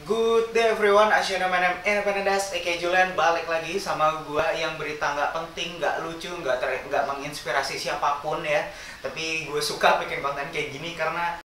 Good day everyone, Asyana Manem Independendas, aka Julian, balik lagi sama gua yang berita nggak penting, nggak lucu, nggak menginspirasi siapapun ya. Tapi gue suka bikin konten kayak gini karena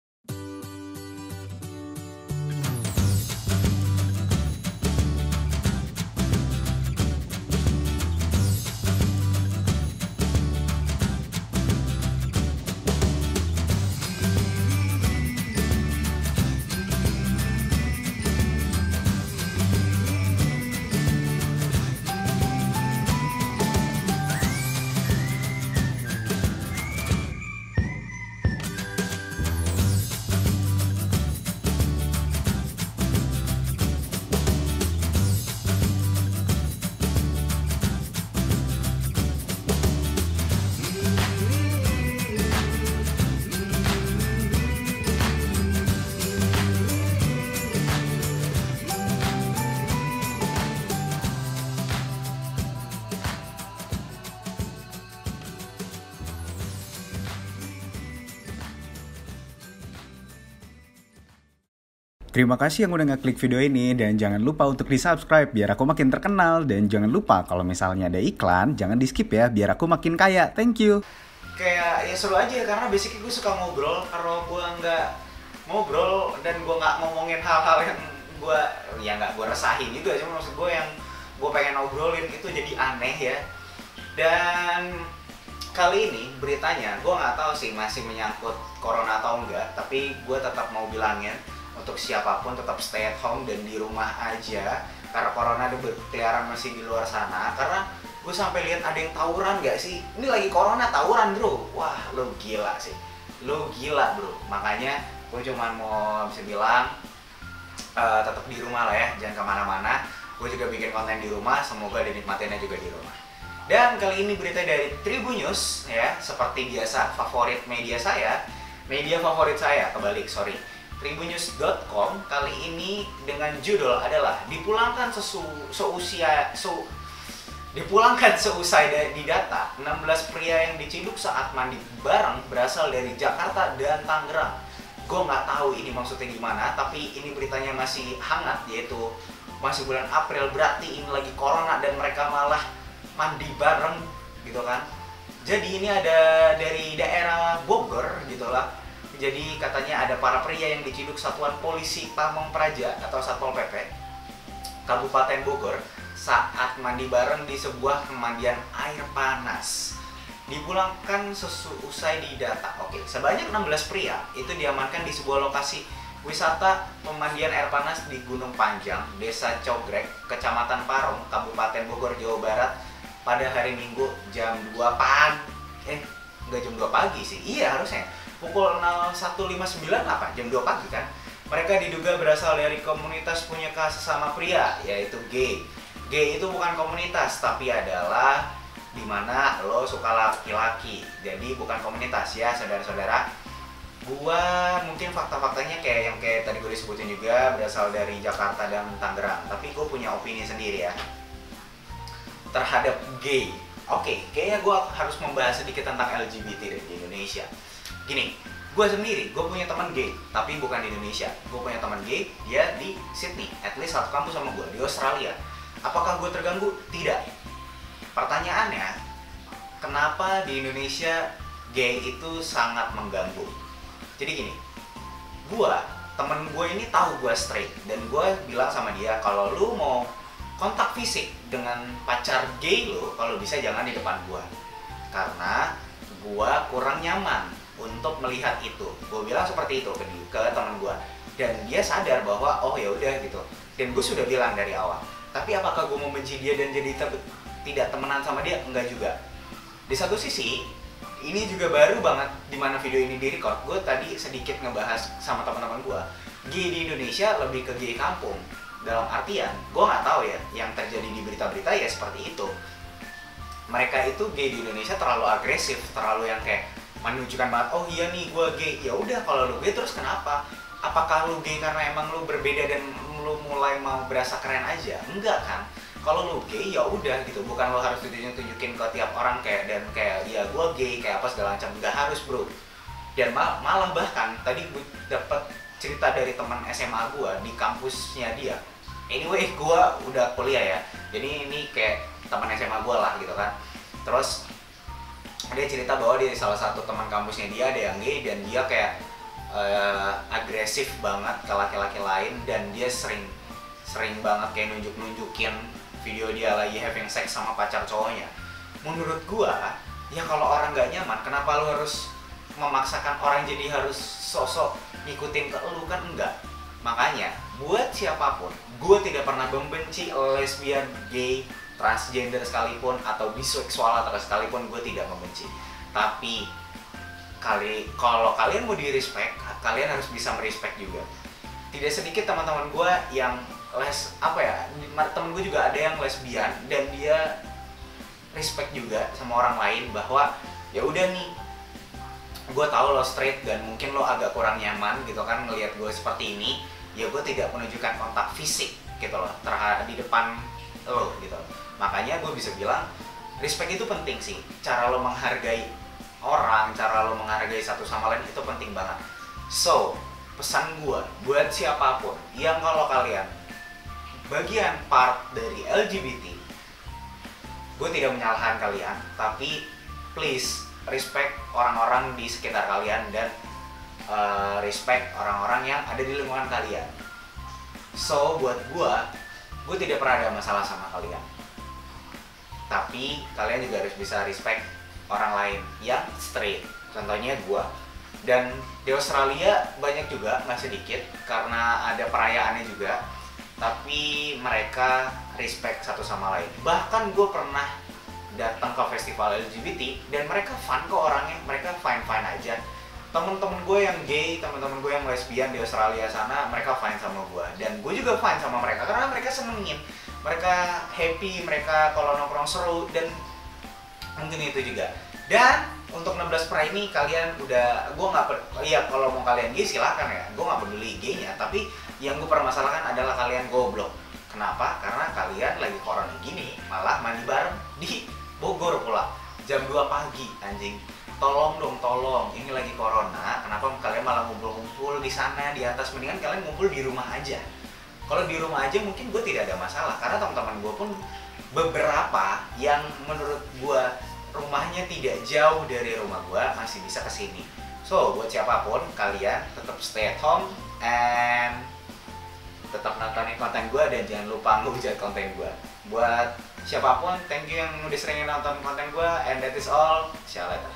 Terima kasih yang udah ngeklik video ini dan jangan lupa untuk di-subscribe biar aku makin terkenal dan jangan lupa kalau misalnya ada iklan jangan di-skip ya biar aku makin kaya. Thank you. kayak ya seru aja karena basically gue suka ngobrol. Kalau gue nggak ngobrol dan gue nggak ngomongin hal-hal yang gue nggak gue resahin juga, cuma maksud gue yang gue pengen ngobrolin itu jadi aneh ya. Dan kali ini beritanya gue nggak tahu sih masih menyangkut corona atau enggak, tapi gue tetap mau bilangin untuk siapapun tetap stay at home dan di rumah aja karena corona berkeliaran masih di luar sana. Karena gue sampai lihat ada yang tawuran gak sih, ini lagi corona tawuran bro, wah lo gila sih, lo gila bro. Makanya gue cuma mau bisa bilang tetap di rumah lah ya, jangan kemana-mana. Gue juga bikin konten di rumah, semoga dinikmatinnya juga di rumah. Dan kali ini berita dari Tribun News ya, seperti biasa media favorit saya kebalik, sorry. Tribunnews.com kali ini dengan judul adalah dipulangkan seusai didata 16 pria yang diciduk saat mandi bareng berasal dari Jakarta dan Tangerang. Gue nggak tahu ini maksudnya gimana, tapi ini beritanya masih hangat, yaitu masih bulan April, berarti ini lagi corona dan mereka malah mandi bareng gitu kan. Jadi ini ada dari daerah Bogor gitulah. Jadi katanya ada para pria yang diciduk Satuan Polisi Pamong Praja atau Satpol PP Kabupaten Bogor saat mandi bareng di sebuah pemandian air panas. Dipulangkan seusai didata. Oke, sebanyak 16 pria itu diamankan di sebuah lokasi wisata pemandian air panas di Gunung Panjang, Desa Cogrek, Kecamatan Parung, Kabupaten Bogor, Jawa Barat pada hari Minggu jam 2 pagi. Nggak jam 2 pagi sih. Iya harusnya. Pukul 01.59 apa? Jam 2 pagi kan? Mereka diduga berasal dari komunitas punyaka sesama pria, yaitu gay. Gay itu bukan komunitas, tapi adalah dimana lo suka laki-laki. Jadi bukan komunitas ya, saudara-saudara. Gua mungkin fakta-faktanya kayak tadi gue disebutin juga berasal dari Jakarta dan Tangerang. Tapi gue punya opini sendiri ya terhadap gay. Oke, kayaknya gue harus membahas sedikit tentang LGBT di Indonesia. Gini, gue punya teman gay, tapi bukan di Indonesia. Gue punya teman gay, dia di Sydney, at least satu kampus sama gue, di Australia. Apakah gue terganggu? Tidak. Pertanyaannya, kenapa di Indonesia gay itu sangat mengganggu? Jadi gini, temen gue ini tahu gue straight, dan gue bilang sama dia, kalau lu mau kontak fisik dengan pacar gay lu, kalau bisa jangan di depan gue, karena gue kurang nyaman untuk melihat itu. Gue bilang seperti itu ke teman gue, dan dia sadar bahwa oh ya udah gitu. Dan gue sudah bilang dari awal. Tapi apakah gue mau benci dia dan jadi tidak temenan sama dia? Enggak juga. Di satu sisi, ini juga baru banget dimana video ini direcord. Gue tadi sedikit ngebahas sama teman-teman gue, gay di Indonesia lebih ke gay kampung. Dalam artian, gue nggak tahu ya, yang terjadi di berita-berita ya seperti itu. Mereka itu gay di Indonesia terlalu agresif, terlalu yang kayak menunjukkan banget, oh iya nih gue gay. Ya udah, kalau lu gay terus kenapa? Apakah lu gay karena emang lu berbeda dan lu mulai mau berasa keren aja? Enggak kan? Kalau lu gay ya udah gitu, bukan lu harus tunjukin ke tiap orang kayak ya gue gay kayak apa segala macam. Nggak harus bro. Dan malah bahkan tadi gue dapet cerita dari teman SMA gue di kampusnya dia. Anyway, gue udah kuliah ya, jadi ini kayak teman SMA gue lah gitu kan. Terus dia cerita bahwa di salah satu teman kampusnya dia ada yang gay, dan dia kayak agresif banget ke laki-laki lain, dan dia sering banget kayak nunjukin video dia lagi having sex sama pacar cowoknya. Menurut gue, ya kalau orang gak nyaman, kenapa lu harus memaksakan orang jadi harus sosok ngikutin ke lu? Kan enggak. Makanya buat siapapun, gue tidak pernah membenci lesbian, gay, transgender sekalipun, atau biseksual atau sekalipun, gue tidak membenci. Tapi kalau kalian mau di respect, kalian harus bisa merespect juga. Tidak sedikit teman-teman gue yang temen gue juga ada yang lesbian, dan dia respect juga sama orang lain bahwa ya udah nih, gue tahu lo straight dan mungkin lo agak kurang nyaman gitu kan ngelihat gue seperti ini, ya gue tidak menunjukkan kontak fisik gitu loh terhadap di depan lo gitu. Makanya gue bisa bilang respect itu penting sih. Cara lo menghargai orang, cara lo menghargai satu sama lain itu penting banget. So, pesan gue buat siapapun yang kalau kalian bagian part dari LGBT, gue tidak menyalahkan kalian, tapi please respect orang-orang di sekitar kalian, dan respect orang-orang yang ada di lingkungan kalian. So buat gue tidak pernah ada masalah sama kalian, tapi kalian juga harus bisa respect orang lain yang straight, contohnya gue. Dan di Australia banyak juga, nggak sedikit, karena ada perayaannya juga, tapi mereka respect satu sama lain. Bahkan gue pernah datang ke festival LGBT dan mereka fun kok orangnya, mereka fine aja. Temen-temen gue yang gay, temen-temen gue yang lesbian di Australia sana, mereka fine sama gue, dan gue juga fine sama mereka karena mereka senengin, mereka happy, mereka kalau nongkrong seru, dan mungkin itu juga. Dan untuk 16 Pride ini kalian udah, gue nggak iya kalau mau kalian gay silahkan ya, gue nggak peduli gaynya, tapi yang gue permasalahkan adalah kalian goblok. Kenapa? Karena kalian lagi corona gini malah mandi bareng di Bogor pula jam 2 pagi, anjing. Tolong dong, tolong. Ini lagi corona, kenapa kalian malah ngumpul-ngumpul di sana di atas? Mendingan kalian ngumpul di rumah aja. Kalau di rumah aja mungkin gue tidak ada masalah, karena teman-teman gue pun beberapa yang menurut gue rumahnya tidak jauh dari rumah gue masih bisa kesini. So, buat siapapun, kalian tetap stay at home and tetap nontonin konten gue, dan jangan lupa ngehujat konten gue. Buat siapapun, thank you yang udah sering nonton konten gue, and that is all. See you later.